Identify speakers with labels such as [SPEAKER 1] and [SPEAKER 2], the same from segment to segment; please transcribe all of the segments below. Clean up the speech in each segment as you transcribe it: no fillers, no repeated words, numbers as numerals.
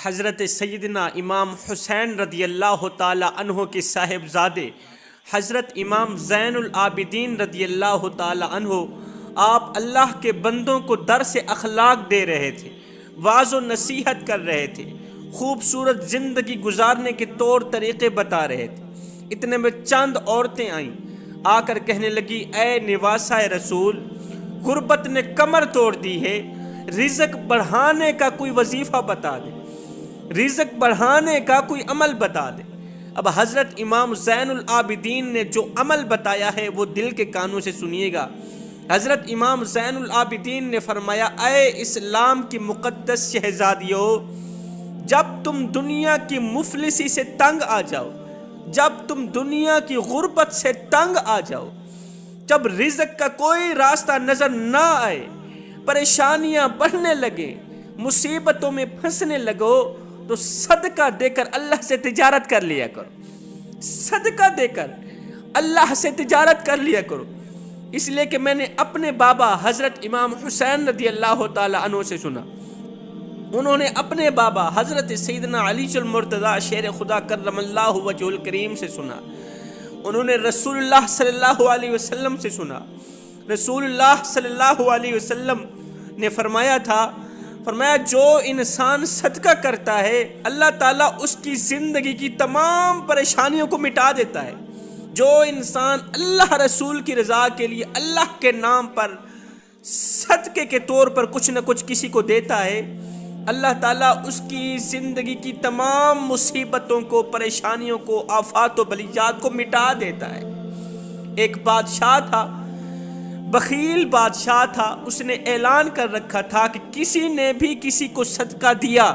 [SPEAKER 1] حضرت سیدنا امام حسین رضی اللہ تعالی عنہ کے صاحبزادے حضرت امام زین العابدین رضی اللہ تعالی عنہ آپ اللہ کے بندوں کو درس اخلاق دے رہے تھے، واعظ و نصیحت کر رہے تھے، خوبصورت زندگی گزارنے کے طور طریقے بتا رہے تھے۔ اتنے میں چند عورتیں آئیں، آ کر کہنے لگی، اے نواسہ رسول، غربت نے کمر توڑ دی ہے، رزق بڑھانے کا کوئی وظیفہ بتا دے، رزق بڑھانے کا کوئی عمل بتا دے۔ اب حضرت امام زین العابدین نے جو عمل بتایا ہے وہ دل کے کانوں سے سنیے گا۔ حضرت امام زین العابدین نے فرمایا، اے اسلام کی مقدس شہزادیوں، جب تم دنیا کی مفلسی سے تنگ آ جاؤ، جب تم دنیا کی غربت سے تنگ آ جاؤ، جب رزق کا کوئی راستہ نظر نہ آئے، پریشانیاں بڑھنے لگے، مصیبتوں میں پھنسنے لگو، تو صدقہ دے کر اللہ سے تجارت کر لیا کرو، صدقہ دے کر اللہ سے تجارت کر لیا کرو۔ اس لیے کہ میں نے اپنے بابا حضرت امام حسین رضی اللہ تعالی عنہ سے سنا، انہوں نے اپنے بابا حضرت سیدنا علی المرتضی شیر خدا کرم اللہ وجہ الکریم سے سنا، انہوں نے رسول اللہ صلی اللہ علیہ وسلم سے سنا۔ رسول اللہ صلی اللہ علیہ وسلم نے فرمایا تھا، فرمایا جو انسان صدقہ کرتا ہے اللہ تعالیٰ اس کی زندگی کی تمام پریشانیوں کو مٹا دیتا ہے۔ جو انسان اللہ رسول کی رضا کے لیے اللہ کے نام پر صدقے کے طور پر کچھ نہ کچھ کسی کو دیتا ہے، اللہ تعالیٰ اس کی زندگی کی تمام مصیبتوں کو، پریشانیوں کو، آفات و بلیات کو مٹا دیتا ہے۔ ایک بادشاہ تھا، بخیل بادشاہ تھا، اس نے اعلان کر رکھا تھا کہ کسی نے بھی کسی کو صدقہ دیا،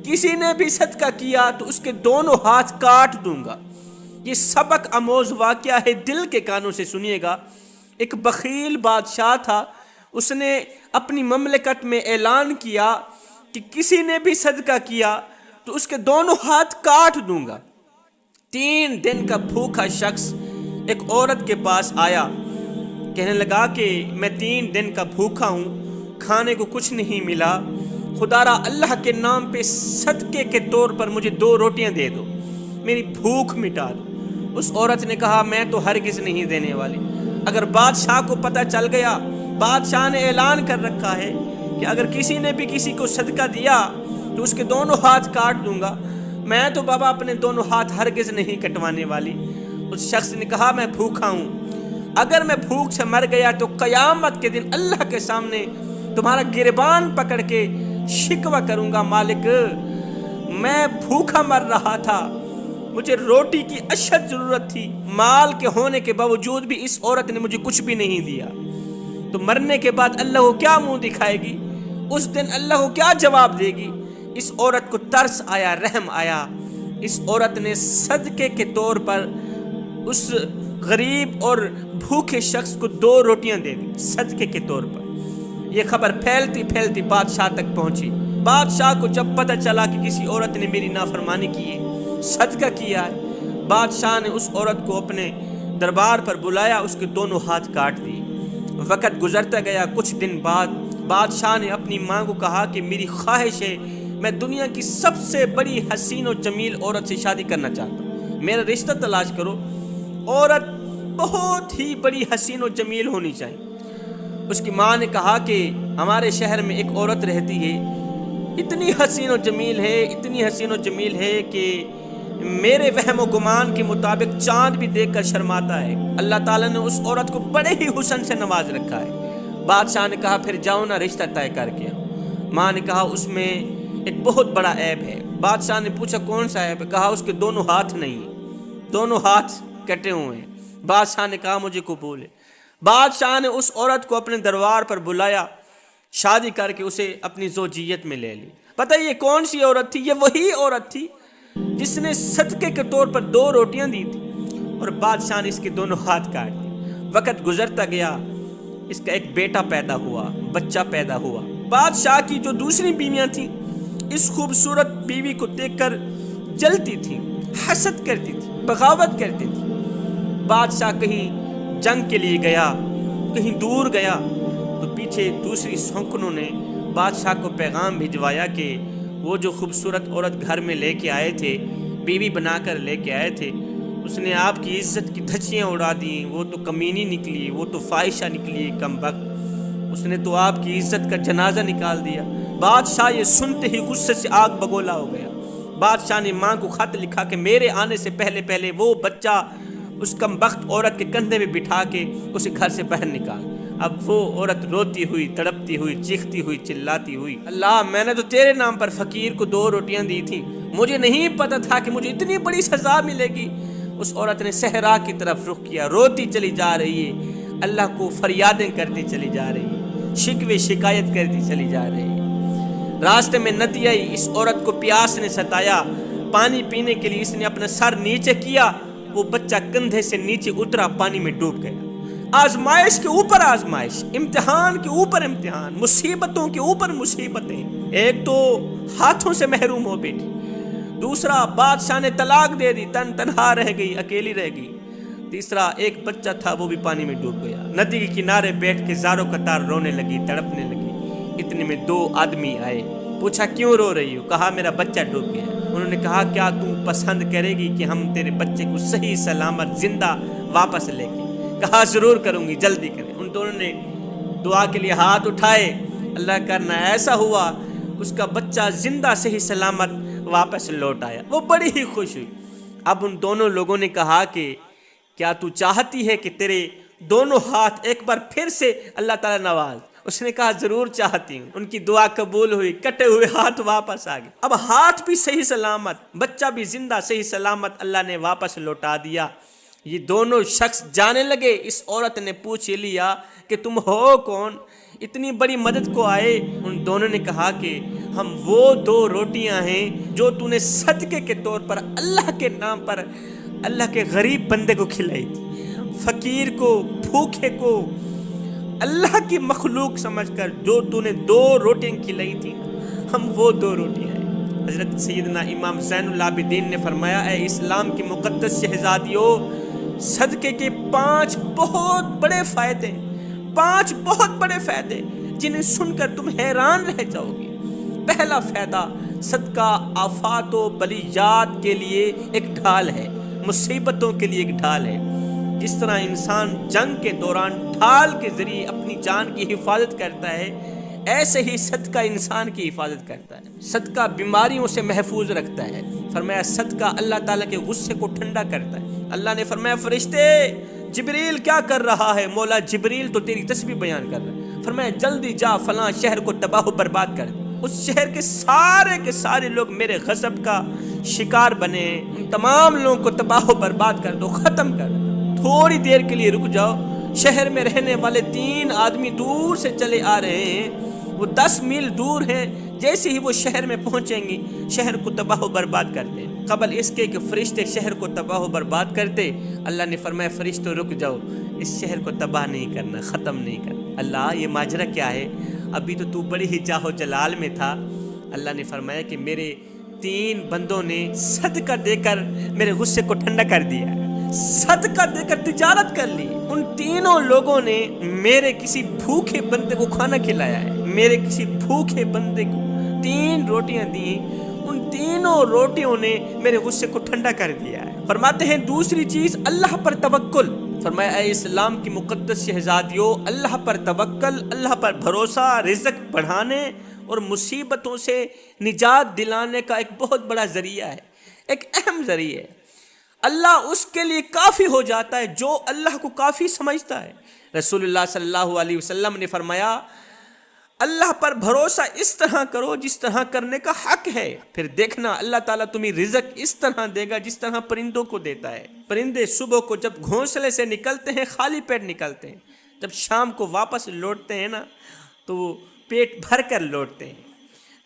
[SPEAKER 1] کسی نے بھی صدقہ کیا تو اس کے دونوں ہاتھ کاٹ دوں گا۔ یہ سبق آموز واقعہ ہے، دل کے کانوں سے سنیے گا۔ ایک بخیل بادشاہ تھا، اس نے اپنی مملکت میں اعلان کیا کہ کسی نے بھی صدقہ کیا تو اس کے دونوں ہاتھ کاٹ دوں گا۔ 3 دن کا بھوکا شخص ایک عورت کے پاس آیا، کہنے لگا کہ میں 3 دن کا بھوکا ہوں، کھانے کو کچھ نہیں ملا، خدا را اللہ کے نام پہ صدقے کے طور پر مجھے 2 روٹیاں دے دو، میری بھوک مٹا دو۔ اس عورت نے کہا، میں تو ہرگز نہیں دینے والی، اگر بادشاہ کو پتہ چل گیا، بادشاہ نے اعلان کر رکھا ہے کہ اگر کسی نے بھی کسی کو صدقہ دیا تو اس کے دونوں ہاتھ کاٹ دوں گا، میں تو بابا اپنے دونوں ہاتھ ہرگز نہیں کٹوانے والی۔ اس شخص نے کہا، میں بھوکا ہوں، اگر میں بھوک سے مر گیا تو قیامت کے دن اللہ کے سامنے تمہارا گریبان پکڑ کے شکوہ کروں گا، مالک میں بھوکا مر رہا تھا، مجھے روٹی کی اشد ضرورت تھی، مال کے ہونے کے باوجود بھی اس عورت نے مجھے کچھ بھی نہیں دیا، تو مرنے کے بعد اللہ کو کیا منہ دکھائے گی، اس دن اللہ کو کیا جواب دے گی۔ اس عورت کو ترس آیا، رحم آیا، اس عورت نے صدقے کے طور پر اس غریب اور بھوکے شخص کو 2 روٹیاں دے دی صدقے کے طور پر۔ یہ خبر پھیلتی پھیلتی بادشاہ تک پہنچی۔ بادشاہ کو جب پتہ چلا کہ کسی عورت نے میری نافرمانی کی ہے، صدقہ کیا ہے، بادشاہ نے اس عورت کو اپنے دربار پر بلایا، اس کے دونوں ہاتھ کاٹ دیے۔ وقت گزرتا گیا، کچھ دن بعد بادشاہ نے اپنی ماں کو کہا کہ میری خواہش ہے، میں دنیا کی سب سے بڑی حسین و جمیل عورت سے شادی کرنا چاہتا ہوں، میرا رشتہ تلاش کرو، عورت بہت ہی بڑی حسین و جمیل ہونی چاہیے۔ اس کی ماں نے کہا کہ ہمارے شہر میں ایک عورت رہتی ہے، اتنی حسین و جمیل ہے، اتنی حسین و جمیل ہے کہ میرے وہم و گمان کے مطابق چاند بھی دیکھ کر شرماتا ہے۔ اللہ تعالیٰ نے اس عورت کو بڑے ہی حسن سے نواز رکھا ہے۔ بادشاہ نے کہا، پھر جاؤ نا، رشتہ طے کر کے آؤ۔ ماں نے کہا، اس میں ایک بہت بڑا عیب ہے۔ بادشاہ نے پوچھا، کون سا عیب ہے؟ کہا، اس کے دونوں ہاتھ نہیں ہیں، دونوں ہاتھ کٹے ہوئے ہیں۔ بادشاہ نے کہا، مجھے قبول ہے۔ بادشاہ نے اس عورت کو اپنے دربار پر بلایا، شادی کر کے اسے اپنی زوجیت میں لے لی۔ پتہ یہ کون سی عورت تھی؟ یہ وہی عورت تھی جس نے صدقے کے طور پر 2 روٹیاں دی تھی، اور بادشاہ نے اس کے دونوں ہاتھ کاٹ دیے۔ وقت گزرتا گیا، اس کا ایک بیٹا پیدا ہوا، بچہ پیدا ہوا۔ بادشاہ کی جو دوسری بیویاں تھیں، اس خوبصورت بیوی کو دیکھ کر جلتی تھیں، حسد کرتی تھی، بغاوت کرتی تھی۔ بادشاہ کہیں جنگ کے لیے گیا، کہیں دور گیا، تو پیچھے دوسری سوکنوں نے بادشاہ کو پیغام بھجوایا کہ وہ جو خوبصورت عورت گھر میں لے کے آئے تھے، بیوی بنا کر لے کے آئے تھے، اس نے آپ کی عزت کی دھجیاں اڑا دیں۔ وہ تو کمینی نکلی، وہ تو فاحشہ نکلی، کم وقت، اس نے تو آپ کی عزت کا جنازہ نکال دیا۔ بادشاہ یہ سنتے ہی غصے سے آگ بگولا ہو گیا۔ بادشاہ نے ماں کو خط لکھا کہ میرے آنے سے پہلے پہلے وہ بچہ اس کم بخت عورت کے کندھے میں بٹھا کے اسے گھر سے باہر نکال۔ اب وہ عورت روتی ہوئی، تڑپتی ہوئی، چیختی ہوئی، چلاتی ہوئی، اللہ میں نے تو تیرے نام پر فقیر کو 2 روٹیاں دی تھیں، مجھے نہیں پتا تھا کہ مجھے اتنی بڑی سزا ملے گی۔ اس عورت نے صحرا کی طرف رخ کیا، روتی چلی جا رہی ہے، اللہ کو فریادیں کرتی چلی جا رہی ہے، شکوے شکایت کرتی چلی جا رہی ہے۔ راستے میں ندی آئی، اس عورت کو پیاس نے ستایا، پانی پینے کے لیے اس نے اپنا سر نیچے کیا، وہ بچہ کندھے سے نیچے اترا، پانی میں ڈوب گیا۔ آزمائش کے اوپر آزمائش، امتحان کے اوپر امتحان، مصیبتوں کے اوپر مصیبتیں۔ ایک تو ہاتھوں سے محروم ہو بیٹھی، دوسرا بادشاہ نے طلاق دے دی، تنہا رہ گئی، اکیلی رہ گئی، تیسرا ایک بچہ تھا وہ بھی پانی میں ڈوب گیا۔ ندی کے کنارے بیٹھ کے زاروں قطار رونے لگی، تڑپنے لگی۔ اتنے میں 2 آدمی آئے، پوچھا کیوں رو رہی ہو؟ کہا میرا بچہ ڈوب گیا۔ انہوں نے کہا کیا تم پسند کرے گی کہ ہم تیرے بچے کو صحیح سلامت زندہ واپس لے کے؟ کہا ضرور کروں گی، جلدی کریں۔ ان دونوں نے دعا کے لیے ہاتھ اٹھائے، اللہ کرنا ایسا ہوا اس کا بچہ زندہ صحیح سلامت واپس لوٹ آیا، وہ بڑی ہی خوش ہوئی۔ اب ان دونوں لوگوں نے کہا کہ کیا تو چاہتی ہے کہ تیرے دونوں ہاتھ ایک بار پھر سے اللہ تعالیٰ نواز؟ اس نے کہا ضرور چاہتی ہوں۔ ان کی دعا قبول ہوئی، کٹے ہوئے ہاتھ واپس آ گئے۔ اب ہاتھ بھی صحیح سلامت، بچہ بھی زندہ صحیح سلامت اللہ نے واپس لوٹا دیا۔ یہ دونوں شخص جانے لگے۔ اس عورت نے پوچھ لیا کہ تم ہو کون، اتنی بڑی مدد کو آئے؟ ان دونوں نے کہا کہ ہم وہ 2 روٹیاں ہیں جو تو نے صدقے کے طور پر اللہ کے نام پر اللہ کے غریب بندے کو کھلائی تھی، فقیر کو، بھوکے کو، اللہ کی مخلوق سمجھ کر جو تو نے 2 روٹیاں کھلائی تھی، ہم وہ 2 روٹیاں ہیں۔ حضرت سیدنا امام زین العابدین نے فرمایا، اے اسلام کی مقدس شہزادیوں، صدقے کے 5 بہت بڑے فائدے، 5 بہت بڑے فائدے جنہیں سن کر تم حیران رہ جاؤ گے۔ پہلا فائدہ، صدقہ آفات و بلیات کے لیے ایک ڈھال ہے، مصیبتوں کے لیے ایک ڈھال ہے۔ جس طرح انسان جنگ کے دوران ڈھال کے ذریعے اپنی جان کی حفاظت کرتا ہے، ایسے ہی صدقہ انسان کی حفاظت کرتا ہے۔ صدقہ بیماریوں سے محفوظ رکھتا ہے۔ فرمایا صدقہ اللہ تعالیٰ کے غصے کو ٹھنڈا کرتا ہے۔ اللہ نے فرمایا فرشتے جبریل کیا کر رہا ہے؟ مولا جبریل تو تیری تسبیح بیان کر رہا ہے۔ فرمایا جلدی جا فلاں شہر کو تباہ و برباد کر دے، اس شہر کے سارے لوگ میرے غضب کا شکار بنے ہیں، ان تمام لوگوں کو تباہ و برباد کر دو، ختم کر دو۔ تھوڑی دیر کے لیے رک جاؤ، شہر میں رہنے والے 3 آدمی دور سے چلے آ رہے ہیں، وہ 10 میل دور ہیں، جیسے ہی وہ شہر میں پہنچیں گے شہر کو تباہ و برباد کر دیں۔ قبل اس کے کہ فرشتے شہر کو تباہ و برباد کرتے، اللہ نے فرمایا فرشتوں رک جاؤ، اس شہر کو تباہ نہیں کرنا، ختم نہیں کرنا۔ اللہ یہ ماجرا کیا ہے؟ ابھی تو بڑی ہی جاہ و جلال میں تھا۔ اللہ نے فرمایا کہ میرے 3 بندوں نے صدقہ دے کر میرے غصے کو ٹھنڈا کر دیا، صدقہ دے کر تجارت کر لی۔ ان تینوں لوگوں نے میرے کسی بھوکے بندے کو کھانا کھلایا ہے، میرے کسی بھوکے بندے کو 3 روٹیاں دی، ان تینوں روٹیوں نے میرے غصے کو ٹھنڈا کر دیا ہے۔ فرماتے ہیں دوسری چیز اللہ پر توکل۔ فرمایا اے اسلام کی مقدس شہزادیوں، اللہ پر توکل، اللہ پر بھروسہ رزق بڑھانے اور مصیبتوں سے نجات دلانے کا ایک بہت بڑا ذریعہ ہے، ایک اہم ذریعہ ہے۔ اللہ اس کے لیے کافی ہو جاتا ہے جو اللہ کو کافی سمجھتا ہے۔ رسول اللہ صلی اللہ علیہ وسلم نے فرمایا اللہ پر بھروسہ اس طرح کرو جس طرح کرنے کا حق ہے، پھر دیکھنا اللہ تعالیٰ تمہیں رزق اس طرح دے گا جس طرح پرندوں کو دیتا ہے۔ پرندے صبح کو جب گھونسلے سے نکلتے ہیں خالی پیٹ نکلتے ہیں، جب شام کو واپس لوٹتے ہیں نا تو وہ پیٹ بھر کر لوٹتے ہیں۔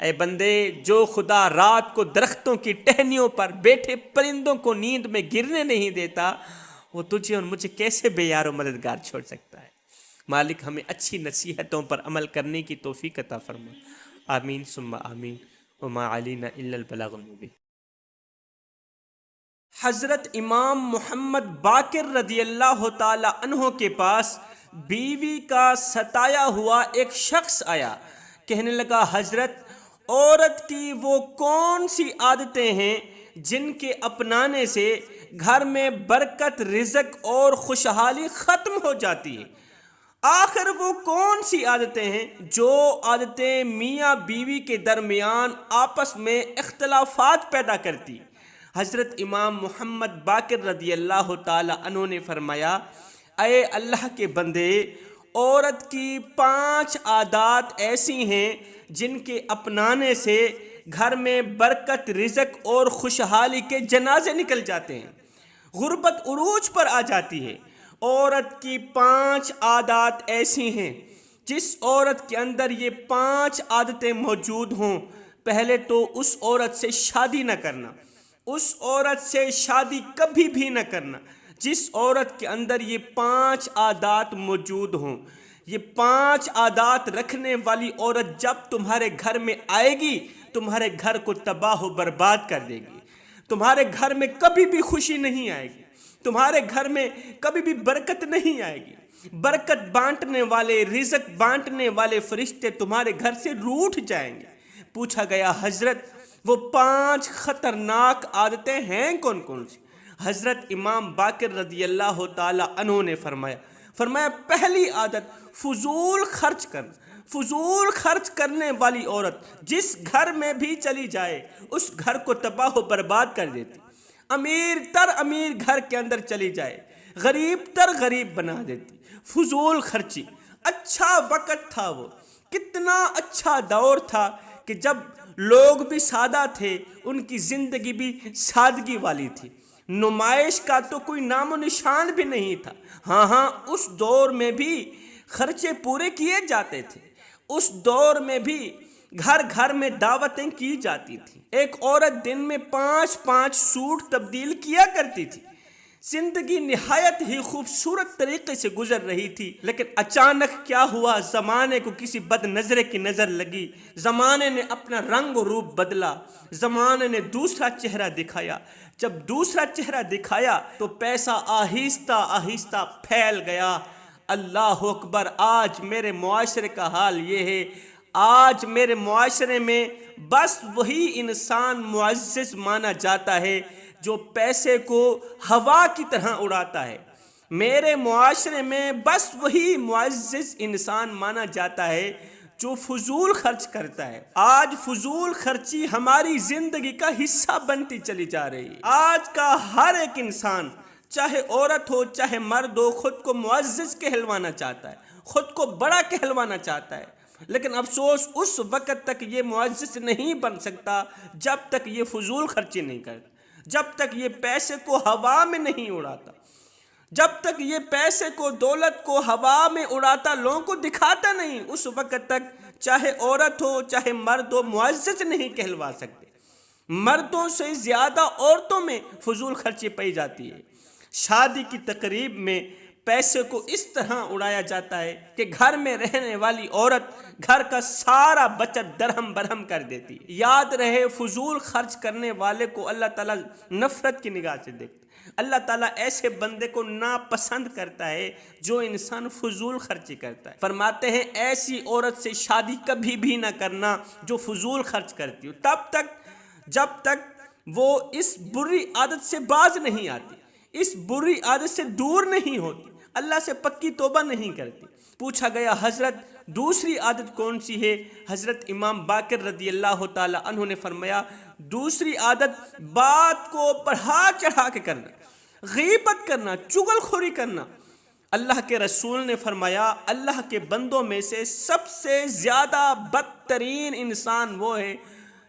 [SPEAKER 1] اے بندے، جو خدا رات کو درختوں کی ٹہنیوں پر بیٹھے پرندوں کو نیند میں گرنے نہیں دیتا، وہ تجھے اور مجھے کیسے بے یار و مددگار چھوڑ سکتا ہے؟ مالک ہمیں اچھی نصیحتوں پر عمل کرنے کی توفیق عطا فرما، آمین ثم آمین، وما علینا الا البلاغ المبین۔ حضرت امام محمد باقر رضی اللہ تعالی عنہ کے پاس بیوی کا ستایا ہوا ایک شخص آیا، کہنے لگا حضرت عورت کی وہ کون سی عادتیں ہیں جن کے اپنانے سے گھر میں برکت، رزق اور خوشحالی ختم ہو جاتی ہے؟ آخر وہ کون سی عادتیں ہیں جو عادتیں میاں بیوی کے درمیان آپس میں اختلافات پیدا کرتی؟ حضرت امام محمد باقر رضی اللہ تعالی عنہ نے فرمایا، اے اللہ کے بندے، عورت کی 5 عادات ایسی ہیں جن کے اپنانے سے گھر میں برکت، رزق اور خوشحالی کے جنازے نکل جاتے ہیں، غربت عروج پر آ جاتی ہے۔ عورت کی 5 عادات ایسی ہیں، جس عورت کے اندر یہ 5 عادتیں موجود ہوں، پہلے تو اس عورت سے شادی نہ کرنا، اس عورت سے شادی کبھی بھی نہ کرنا جس عورت کے اندر یہ 5 عادات موجود ہوں۔ یہ 5 عادات رکھنے والی عورت جب تمہارے گھر میں آئے گی، تمہارے گھر کو تباہ و برباد کر دے گی، تمہارے گھر میں کبھی بھی خوشی نہیں آئے گی، تمہارے گھر میں کبھی بھی برکت نہیں آئے گی۔ برکت بانٹنے والے، رزق بانٹنے والے فرشتے تمہارے گھر سے روٹھ جائیں گے۔ پوچھا گیا، حضرت وہ 5 خطرناک عادتیں ہیں کون کون سی؟ حضرت امام باقر رضی اللہ تعالی عنہ نے فرمایا پہلی عادت فضول خرچ کرنا۔ فضول خرچ کرنے والی عورت جس گھر میں بھی چلی جائے اس گھر کو تباہ و برباد کر دیتی۔ امیر تر امیر گھر کے اندر چلی جائے غریب تر غریب بنا دیتی۔ فضول خرچی۔ اچھا وقت تھا وہ، کتنا اچھا دور تھا کہ جب لوگ بھی سادہ تھے، ان کی زندگی بھی سادگی والی تھی، نمائش کا تو کوئی نام و نشان بھی نہیں تھا۔ ہاں اس دور میں بھی خرچے پورے کیے جاتے تھے، اس دور میں بھی گھر گھر میں دعوتیں کی جاتی تھیں، ایک عورت دن میں 5 سوٹ تبدیل کیا کرتی تھی۔ زندگی نہایت ہی خوبصورت طریقے سے گزر رہی تھی، لیکن اچانک کیا ہوا؟ زمانے کو کسی بد نظرے کی نظر لگی، زمانے نے اپنا رنگ و روپ بدلا، زمانے نے دوسرا چہرہ دکھایا۔ جب دوسرا چہرہ دکھایا تو پیسہ آہستہ آہستہ پھیل گیا۔ اللہ اکبر! آج میرے معاشرے کا حال یہ ہے، آج میرے معاشرے میں بس وہی انسان معزز مانا جاتا ہے جو پیسے کو ہوا کی طرح اڑاتا ہے۔ میرے معاشرے میں بس وہی معزز انسان مانا جاتا ہے جو فضول خرچ کرتا ہے۔ آج فضول خرچی ہماری زندگی کا حصہ بنتی چلی جا رہی ہے۔ آج کا ہر ایک انسان، چاہے عورت ہو چاہے مرد ہو، خود کو معزز کہلوانا چاہتا ہے، خود کو بڑا کہلوانا چاہتا ہے، لیکن افسوس اس وقت تک یہ معزز نہیں بن سکتا جب تک یہ فضول خرچی نہیں کرتا، جب تک یہ پیسے کو ہوا میں نہیں اڑاتا، جب تک یہ پیسے کو، دولت کو ہوا میں اڑاتا، لوگوں کو دکھاتا نہیں، اس وقت تک چاہے عورت ہو چاہے مرد ہو معزز نہیں کہلوا سکتے۔ مردوں سے زیادہ عورتوں میں فضول خرچی پائی جاتی ہے۔ شادی کی تقریب میں پیسے کو اس طرح اڑایا جاتا ہے کہ گھر میں رہنے والی عورت گھر کا سارا بچت درہم برہم کر دیتی ہے۔ یاد رہے، فضول خرچ کرنے والے کو اللہ تعالیٰ نفرت کی نگاہ سے دیکھتا ہے۔ اللہ تعالیٰ ایسے بندے کو ناپسند کرتا ہے جو انسان فضول خرچی کرتا ہے۔ فرماتے ہیں ایسی عورت سے شادی کبھی بھی نہ کرنا جو فضول خرچ کرتی ہو، تب تک جب تک وہ اس بری عادت سے باز نہیں آتی، اس بری عادت سے دور نہیں ہوتی، اللہ سے پکی توبہ نہیں کرتی۔ پوچھا گیا، حضرت دوسری عادت کون سی ہے؟ حضرت امام باقر رضی اللہ تعالی عنہ نے فرمایا دوسری عادت بات کو بڑھا چڑھا کے کرنا، غیبت کرنا، چغل خوری کرنا۔ اللہ کے رسول نے فرمایا اللہ کے بندوں میں سے سب سے زیادہ بدترین انسان وہ ہے،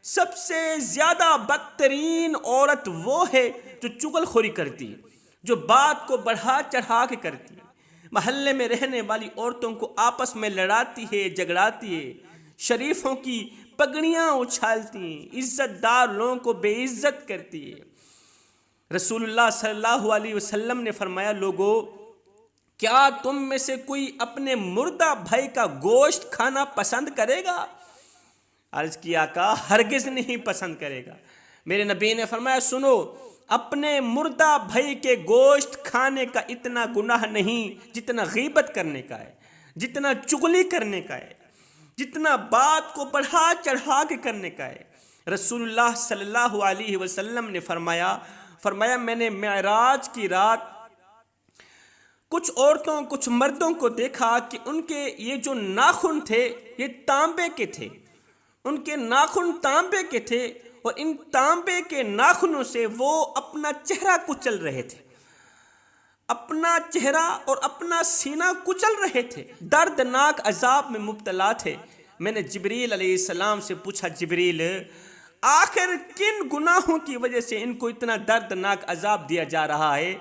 [SPEAKER 1] سب سے زیادہ بدترین عورت وہ ہے جو چغل خوری کرتی ہے، جو بات کو بڑھا چڑھا کے کرتی ہے، محلے میں رہنے والی عورتوں کو آپس میں لڑاتی ہے، جھگڑاتی ہے، شریفوں کی پگڑیاں اچھالتی ہیں، عزت دار لوگوں کو بے عزت کرتی ہے۔ رسول اللہ صلی اللہ علیہ وسلم نے فرمایا لوگو، کیا تم میں سے کوئی اپنے مردہ بھائی کا گوشت کھانا پسند کرے گا؟ عرض کیا آقا ہرگز نہیں پسند کرے گا۔ میرے نبی نے فرمایا سنو، اپنے مردہ بھائی کے گوشت کھانے کا اتنا گناہ نہیں جتنا غیبت کرنے کا ہے، جتنا چغلی کرنے کا ہے۔ جتنا بات کو بڑھا چڑھا کے کرنے کا ہے۔ رسول اللہ صلی اللہ علیہ وسلم نے فرمایا میں نے معراج کی رات کچھ عورتوں کچھ مردوں کو دیکھا کہ ان کے یہ جو ناخن تھے یہ تانبے کے تھے، ان کے ناخن تانبے کے تھے، اور ان تانبے کے ناخنوں سے وہ اپنا چہرہ کچل رہے تھے، اپنا چہرہ اور اپنا سینہ کچل رہے تھے، دردناک عذاب میں مبتلا تھے۔ میں نے جبریل علیہ السلام سے پوچھا، جبریل آخر کن گناہوں کی وجہ سے ان کو اتنا دردناک عذاب دیا جا رہا ہے؟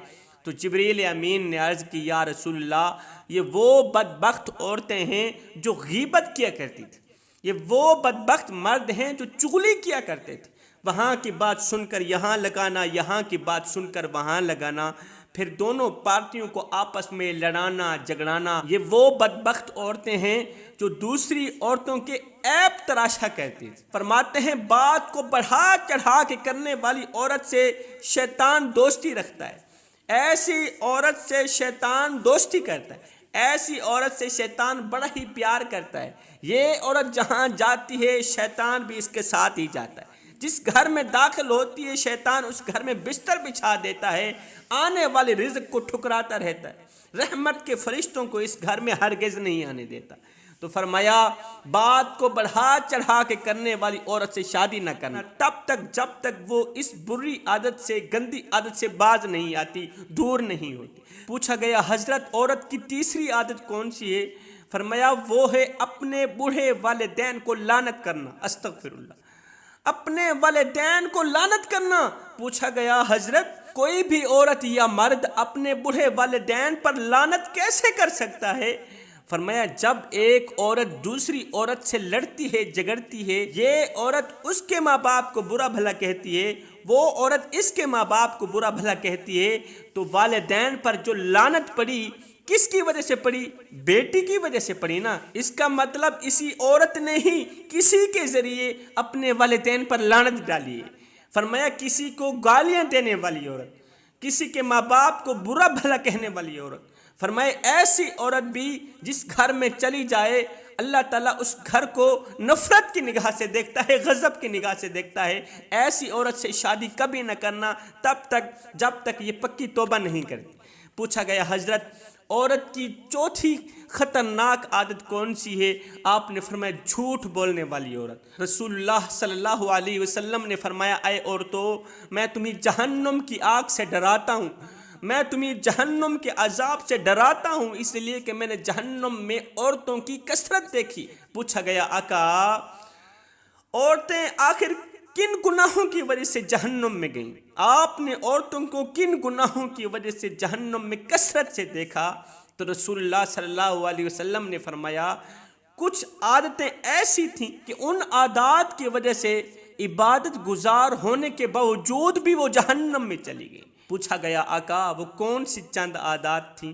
[SPEAKER 1] تو جبریل امین نے عرض کی، یا رسول اللہ یہ وہ بدبخت عورتیں ہیں جو غیبت کیا کرتی تھی، یہ وہ بدبخت مرد ہیں جو چغلی کیا کرتے تھے، وہاں کی بات سن کر یہاں لگانا، یہاں کی بات سن کر وہاں لگانا، پھر دونوں پارٹیوں کو آپس میں لڑانا جھگڑانا۔ یہ وہ بدبخت عورتیں ہیں جو دوسری عورتوں کے عیب تراشا کرتی تھی۔ فرماتے ہیں بات کو بڑھا چڑھا کے کرنے والی عورت سے شیطان دوستی رکھتا ہے، ایسی عورت سے شیطان دوستی کرتا ہے، ایسی عورت سے شیطان بڑا ہی پیار کرتا ہے۔ یہ عورت جہاں جاتی ہے شیطان بھی اس کے ساتھ ہی جاتا ہے، جس گھر میں داخل ہوتی ہے شیطان اس گھر میں بستر بچھا دیتا ہے، آنے والے رزق کو ٹھکراتا رہتا ہے، رحمت کے فرشتوں کو اس گھر میں ہرگز نہیں آنے دیتا۔ تو فرمایا بات کو بڑھا چڑھا کے کرنے والی عورت سے شادی نہ کرنا تب تک جب تک وہ اس بری عادت سے، گندی عادت سے باز نہیں آتی، دور نہیں ہوتی۔ پوچھا گیا حضرت عورت کی تیسری عادت کون سی ہے؟ فرمایا وہ ہے اپنے بوڑھے والدین کو لعنت کرنا۔ استغفر اللہ، اپنے والدین کو لعنت کرنا۔ پوچھا گیا حضرت کوئی بھی عورت یا مرد اپنے بوڑھے والدین پر لعنت کیسے کر سکتا ہے؟ فرمایا جب ایک عورت دوسری عورت سے لڑتی ہے جھگڑتی ہے، یہ عورت اس کے ماں باپ کو برا بھلا کہتی ہے، وہ عورت اس کے ماں باپ کو برا بھلا کہتی ہے، تو والدین پر جو لعنت پڑی کس کی وجہ سے پڑی؟ بیٹی کی وجہ سے پڑی نا۔ اس کا مطلب اسی عورت نے ہی کسی کے ذریعے اپنے والدین پر لعنت ڈالی ہے۔ فرمایا کسی کو گالیاں دینے والی عورت، کسی کے ماں باپ کو برا بھلا کہنے والی عورت، فرمائے ایسی عورت بھی جس گھر میں چلی جائے اللہ تعالیٰ اس گھر کو نفرت کی نگاہ سے دیکھتا ہے، غضب کی نگاہ سے دیکھتا ہے۔ ایسی عورت سے شادی کبھی نہ کرنا تب تک جب تک یہ پکی توبہ نہیں کرتی۔ پوچھا گیا حضرت عورت کی چوتھی خطرناک عادت کون سی ہے؟ آپ نے فرمایا جھوٹ بولنے والی عورت۔ رسول اللہ صلی اللہ علیہ وسلم نے فرمایا اے عورتوں میں تمہیں جہنم کی آگ سے ڈراتا ہوں، میں تمہیں جہنم کے عذاب سے ڈراتا ہوں، اس لیے کہ میں نے جہنم میں عورتوں کی کثرت دیکھی۔ پوچھا گیا آقا عورتیں آخر کن گناہوں کی وجہ سے جہنم میں گئیں؟ آپ نے عورتوں کو کن گناہوں کی وجہ سے جہنم میں کثرت سے دیکھا؟ تو رسول اللہ صلی اللہ علیہ وسلم نے فرمایا کچھ عادتیں ایسی تھیں کہ ان عادات کی وجہ سے عبادت گزار ہونے کے باوجود بھی وہ جہنم میں چلی گئی۔ پوچھا گیا آقا وہ کون سی چند عادات تھیں؟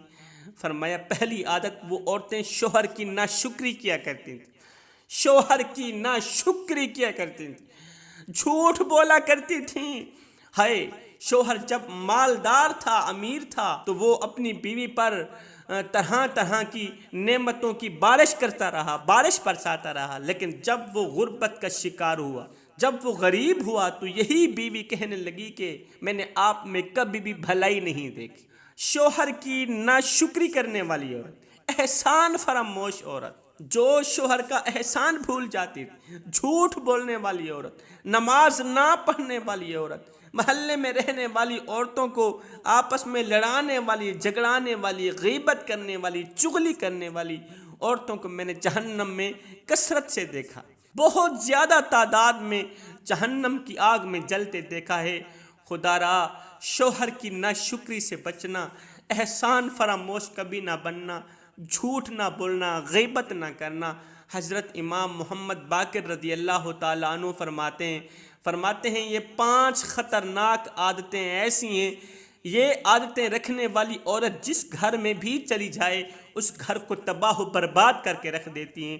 [SPEAKER 1] فرمایا پہلی عادت وہ عورتیں شوہر کی ناشکری کیا کرتی تھیں، شوہر کی ناشکری کیا کرتی تھیں، جھوٹ بولا کرتی تھیں۔ ہائے شوہر جب مالدار تھا، امیر تھا، تو وہ اپنی بیوی پر طرح طرح کی نعمتوں کی بارش کرتا رہا، بارش برساتا رہا، لیکن جب وہ غربت کا شکار ہوا، جب وہ غریب ہوا، تو یہی بیوی کہنے لگی کہ میں نے آپ میں کبھی بھی بھلائی نہیں دیکھی۔ شوہر کی ناشکری کرنے والی عورت، احسان فراموش عورت، جو شوہر کا احسان بھول جاتی تھی، جھوٹ بولنے والی عورت، نماز نہ پڑھنے والی عورت، محلے میں رہنے والی عورتوں کو آپس میں لڑانے والی، جھگڑانے والی، غیبت کرنے والی، چغلی کرنے والی عورتوں کو میں نے جہنم میں کثرت سے دیکھا، بہت زیادہ تعداد میں جہنم کی آگ میں جلتے دیکھا ہے۔ خدا را شوہر کی ناشکری سے بچنا، احسان فراموش کبھی نہ بننا، جھوٹ نہ بولنا، غیبت نہ کرنا۔ حضرت امام محمد باقر رضی اللہ تعالیٰ عنہ فرماتے ہیں یہ 5 خطرناک عادتیں ایسی ہیں، یہ عادتیں رکھنے والی عورت جس گھر میں بھی چلی جائے اس گھر کو تباہ و برباد کر کے رکھ دیتی ہیں۔